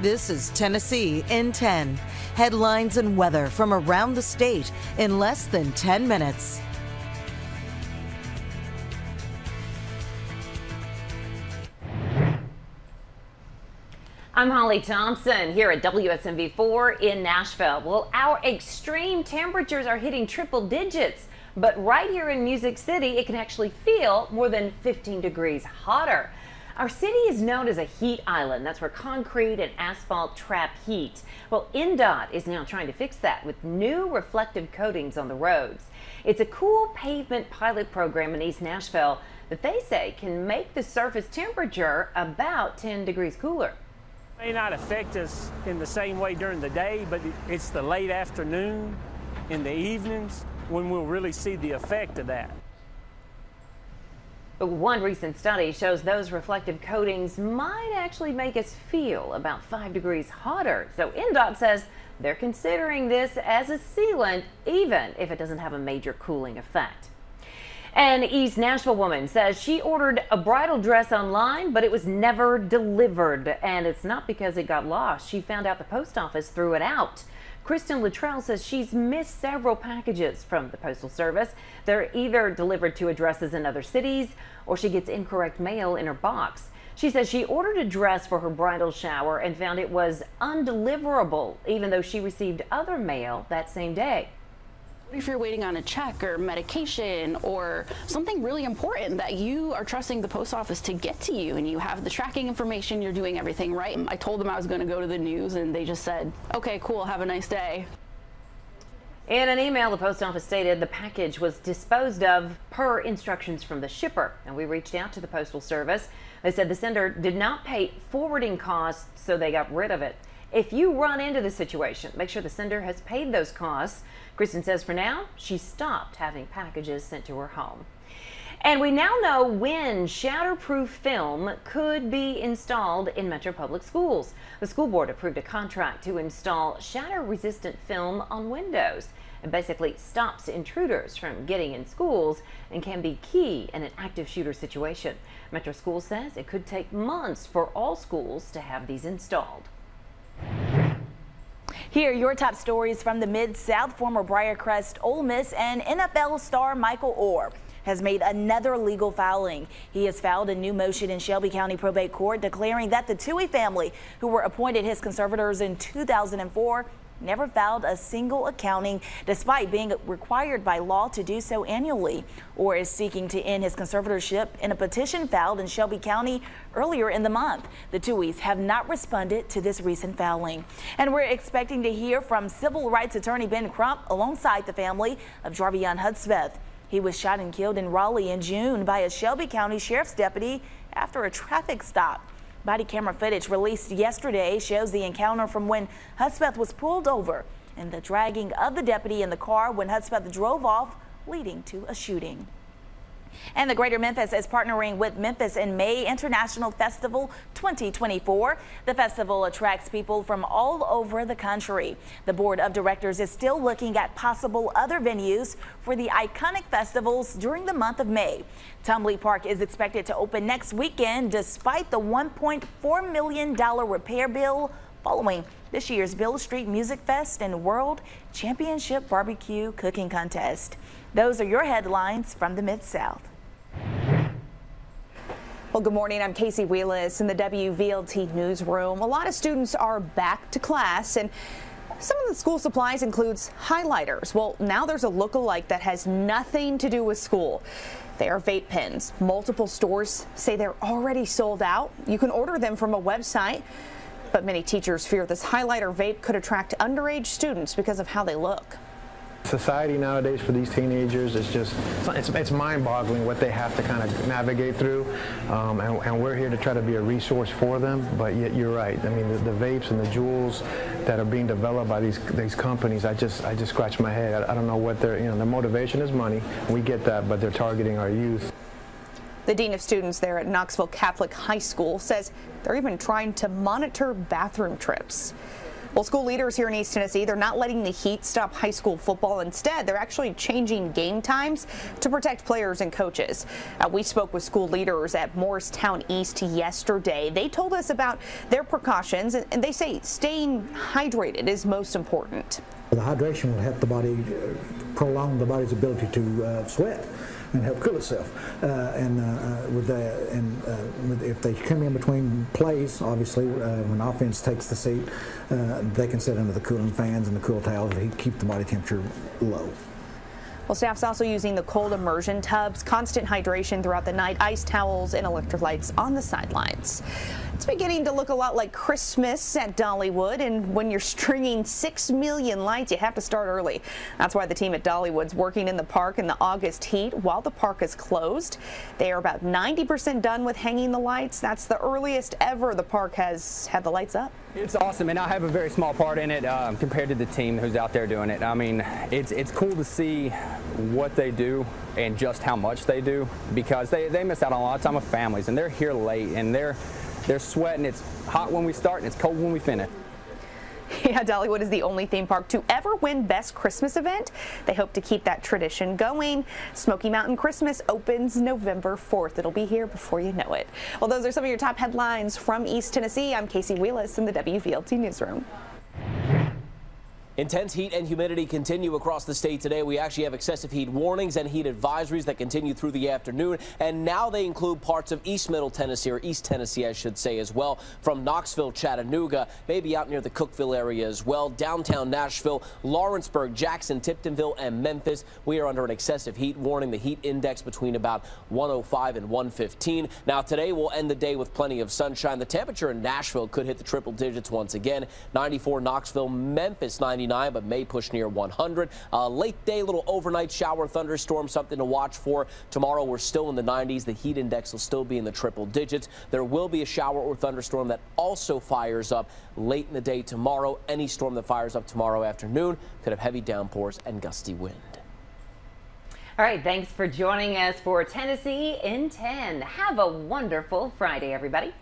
This is Tennessee in 10. Headlines and weather from around the state in less than 10 minutes. I'm Holly Thompson here at WSMV4 in Nashville. Well, our extreme temperatures are hitting triple digits, but right here in Music City, it can actually feel more than 15 degrees hotter. Our city is known as a heat island. That's where concrete and asphalt trap heat. Well, NDOT is now trying to fix that with new reflective coatings on the roads. It's a cool pavement pilot program in East Nashville that they say can make the surface temperature about 10 degrees cooler. It may not affect us in the same way during the day, but it's the late afternoon, in the evenings, when we'll really see the effect of that. One recent study shows those reflective coatings might actually make us feel about 5 degrees hotter. So NDOT says they're considering this as a sealant, even if it doesn't have a major cooling effect. An East Nashville woman says she ordered a bridal dress online, but it was never delivered. And it's not because it got lost. She found out the post office threw it out. Kristen Luttrell says she's missed several packages from the Postal Service. They're either delivered to addresses in other cities or she gets incorrect mail in her box. She says she ordered a dress for her bridal shower and found it was undeliverable, even though she received other mail that same day. If you're waiting on a check or medication or something really important that you are trusting the post office to get to you, and you have the tracking information, you're doing everything right. I told them I was going to go to the news and they just said, okay, cool, have a nice day. In an email, the post office stated the package was disposed of per instructions from the shipper. And we reached out to the Postal Service. They said the sender did not pay forwarding costs, so they got rid of it. If you run into the situation, make sure the sender has paid those costs. Kristen says for now, she stopped having packages sent to her home. And we now know when shatterproof film could be installed in Metro Public Schools. The school board approved a contract to install shatter-resistant film on windows. It basically stops intruders from getting in schools and can be key in an active shooter situation. Metro Schools says it could take months for all schools to have these installed. Here are your top stories from the Mid-South. Former Briarcrest Ole Miss and NFL star Michael Orr has made another legal filing. He has filed a new motion in Shelby County Probate Court declaring that the Toohey family, who were appointed his conservators in 2004, never filed a single accounting despite being required by law to do so annually. Orr is seeking to end his conservatorship in a petition filed in Shelby County earlier in the month. The Tooheys have not responded to this recent filing. And we're expecting to hear from civil rights attorney Ben Crump alongside the family of Jarvion Hudspeth. He was shot and killed in Raleigh in June by a Shelby County Sheriff's deputy after a traffic stop. Body camera footage released yesterday shows the encounter from when Hudspeth was pulled over and the dragging of the deputy in the car when Hudspeth drove off, leading to a shooting. And the Greater Memphis is partnering with Memphis in May International Festival 2024. The festival attracts people from all over the country. The board of directors is still looking at possible other venues for the iconic festivals during the month of May. Tumblee Park is expected to open next weekend despite the $1.4 million repair bill following this year's Beale Street Music Fest and World Championship Barbecue Cooking Contest. Those are your headlines from the Mid-South. Well, good morning. I'm Casey Wheelis in the WVLT newsroom. A lot of students are back to class, and some of the school supplies includes highlighters. Well, now there's a look-alike that has nothing to do with school. They are vape pens. Multiple stores say they're already sold out. You can order them from a website, but many teachers fear this highlighter vape could attract underage students because of how they look. Society nowadays for these teenagers is just, it's mind-boggling what they have to kind of navigate through, and we're here to try to be a resource for them. But yet you're right. I mean, the vapes and the jewels that are being developed by these companies, I just scratch my head. I don't know what their motivation is. Money, we get that, but they're targeting our youth. The dean of students there at Knoxville Catholic High School says they're even trying to monitor bathroom trips. Well, school leaders here in East Tennessee, they're not letting the heat stop high school football. Instead, they're actually changing game times to protect players and coaches. We spoke with school leaders at Morristown East yesterday. They told us about their precautions, and they say staying hydrated is most important. The hydration will help the body prolong the body's ability to sweat and help cool itself. If they come in between plays, obviously, when offense takes the seat, they can sit under the cooling fans and the cool towels to keep the body temperature low. Well, staff's also using the cold immersion tubs, constant hydration throughout the night, ice towels, and electrolytes on the sidelines. It's beginning to look a lot like Christmas at Dollywood, and when you're stringing 6 million lights, you have to start early. That's why the team at Dollywood's working in the park in the August heat while the park is closed. They are about 90% done with hanging the lights. That's the earliest ever the park has had the lights up. It's awesome, and I have a very small part in it compared to the team who's out there doing it. I mean, it's cool to see what they do and just how much they do, because they miss out on a lot of time with families, and they're here late, and they're sweating. It's hot when we start and it's cold when we finish. Yeah, Dollywood is the only theme park to ever win Best Christmas Event. They hope to keep that tradition going. Smoky Mountain Christmas opens November 4th. It'll be here before you know it. Well, those are some of your top headlines from East Tennessee. I'm Casey Wheelis in the WVLT Newsroom. Intense heat and humidity continue across the state today. We actually have excessive heat warnings and heat advisories that continue through the afternoon. And now they include parts of East Middle Tennessee, or East Tennessee, I should say, as well, from Knoxville, Chattanooga, maybe out near the Cookeville area as well, downtown Nashville, Lawrenceburg, Jackson, Tiptonville, and Memphis. We are under an excessive heat warning. The heat index between about 105 and 115. Now, today we'll end the day with plenty of sunshine. The temperature in Nashville could hit the triple digits once again. 94 Knoxville, Memphis 99, but may push near 100. Late day, little overnight shower thunderstorm, something to watch for. Tomorrow we're still in the 90s. The heat index will still be in the triple digits. There will be a shower or thunderstorm that also fires up late in the day tomorrow. Any storm that fires up tomorrow afternoon could have heavy downpours and gusty wind. All right, thanks for joining us for Tennessee in 10. Have a wonderful Friday, everybody.